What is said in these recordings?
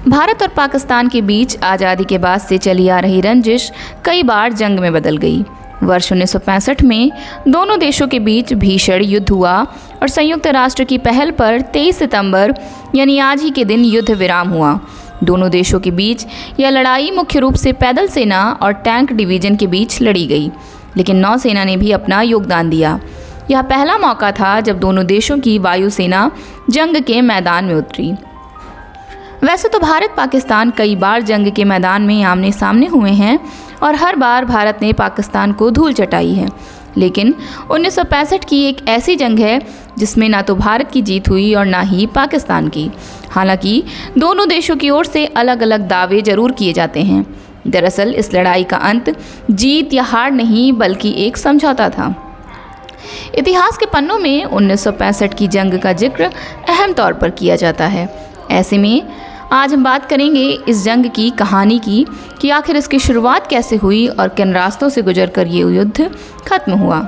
भारत और पाकिस्तान के बीच आज़ादी के बाद से चली आ रही रंजिश कई बार जंग में बदल गई। वर्ष 1965 में दोनों देशों के बीच भीषण युद्ध हुआ और संयुक्त राष्ट्र की पहल पर 23 सितंबर यानी आज ही के दिन युद्ध विराम हुआ। दोनों देशों के बीच यह लड़ाई मुख्य रूप से पैदल सेना और टैंक डिवीज़न के बीच लड़ी गई, लेकिन नौसेना ने भी अपना योगदान दिया। यह पहला मौका था जब दोनों देशों की वायुसेना जंग के मैदान में उतरी। वैसे तो भारत पाकिस्तान कई बार जंग के मैदान में आमने सामने हुए हैं और हर बार भारत ने पाकिस्तान को धूल चटाई है, लेकिन 1965 की एक ऐसी जंग है जिसमें ना तो भारत की जीत हुई और ना ही पाकिस्तान की। हालांकि दोनों देशों की ओर से अलग अलग दावे जरूर किए जाते हैं। दरअसल इस लड़ाई का अंत जीत या हार नहीं बल्कि एक समझौता था। इतिहास के पन्नों में 1965 की जंग का जिक्र अहम तौर पर किया जाता है। ऐसे में आज हम बात करेंगे इस जंग की कहानी की कि आखिर इसकी शुरुआत कैसे हुई और किन रास्तों से गुजरकर ये युद्ध खत्म हुआ।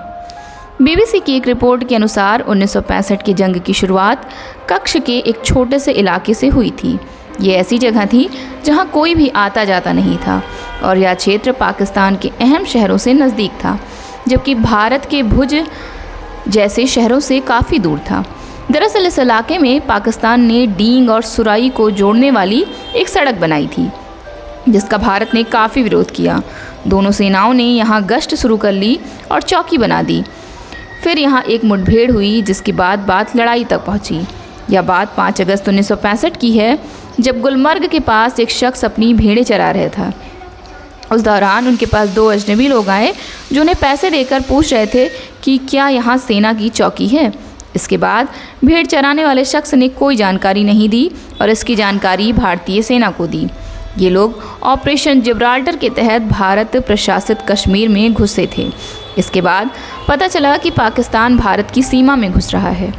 बीबीसी की एक रिपोर्ट के अनुसार 1965 की जंग की शुरुआत कच्छ के एक छोटे से इलाके से हुई थी। ये ऐसी जगह थी जहां कोई भी आता जाता नहीं था और यह क्षेत्र पाकिस्तान के अहम शहरों से नज़दीक था, जबकि भारत के भुज जैसे शहरों से काफ़ी दूर था। दरअसल इस इलाके में पाकिस्तान ने डींग और सुराई को जोड़ने वाली एक सड़क बनाई थी, जिसका भारत ने काफ़ी विरोध किया। दोनों सेनाओं ने यहाँ गश्त शुरू कर ली और चौकी बना दी। फिर यहाँ एक मुठभेड़ हुई, जिसके बाद बात लड़ाई तक पहुँची। यह बात 5 अगस्त 1965 की है, जब गुलमर्ग के पास एक शख्स अपनी भेड़ें चरा रहा था। उस दौरान उनके पास 2 अजनबी लोग आए जो उन्हें पैसे देकर पूछ रहे थे कि क्या यहाँ सेना की चौकी है। इसके बाद भेड़ चराने वाले शख्स ने कोई जानकारी नहीं दी और इसकी जानकारी भारतीय सेना को दी। ये लोग ऑपरेशन जिब्राल्टर के तहत भारत प्रशासित कश्मीर में घुसे थे। इसके बाद पता चला कि पाकिस्तान भारत की सीमा में घुस रहा है।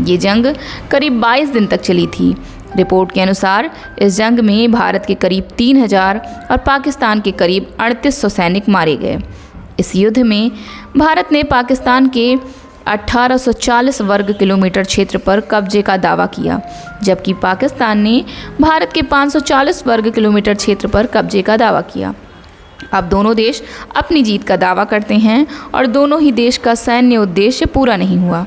ये जंग करीब 22 दिन तक चली थी। रिपोर्ट के अनुसार इस जंग में भारत के करीब 3000 और पाकिस्तान के करीब 3800 सैनिक मारे गए। इस युद्ध में भारत ने पाकिस्तान के 1840 वर्ग किलोमीटर क्षेत्र पर कब्जे का दावा किया, जबकि पाकिस्तान ने भारत के 540 वर्ग किलोमीटर क्षेत्र पर कब्जे का दावा किया। अब दोनों देश अपनी जीत का दावा करते हैं और दोनों ही देश का सैन्य उद्देश्य पूरा नहीं हुआ।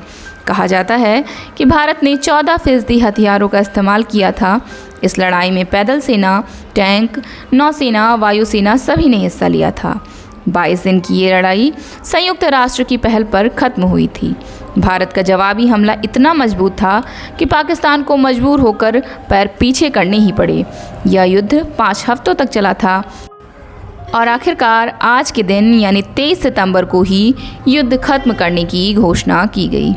कहा जाता है कि भारत ने 14% हथियारों का इस्तेमाल किया था। इस लड़ाई में पैदल सेना, टैंक, नौसेना, वायुसेना सभी ने हिस्सा लिया था। 22 दिन की ये लड़ाई संयुक्त राष्ट्र की पहल पर खत्म हुई थी। भारत का जवाबी हमला इतना मजबूत था कि पाकिस्तान को मजबूर होकर पैर पीछे करने ही पड़े। यह युद्ध 5 हफ्तों तक चला था और आखिरकार आज के दिन यानी 23 सितंबर को ही युद्ध खत्म करने की घोषणा की गई।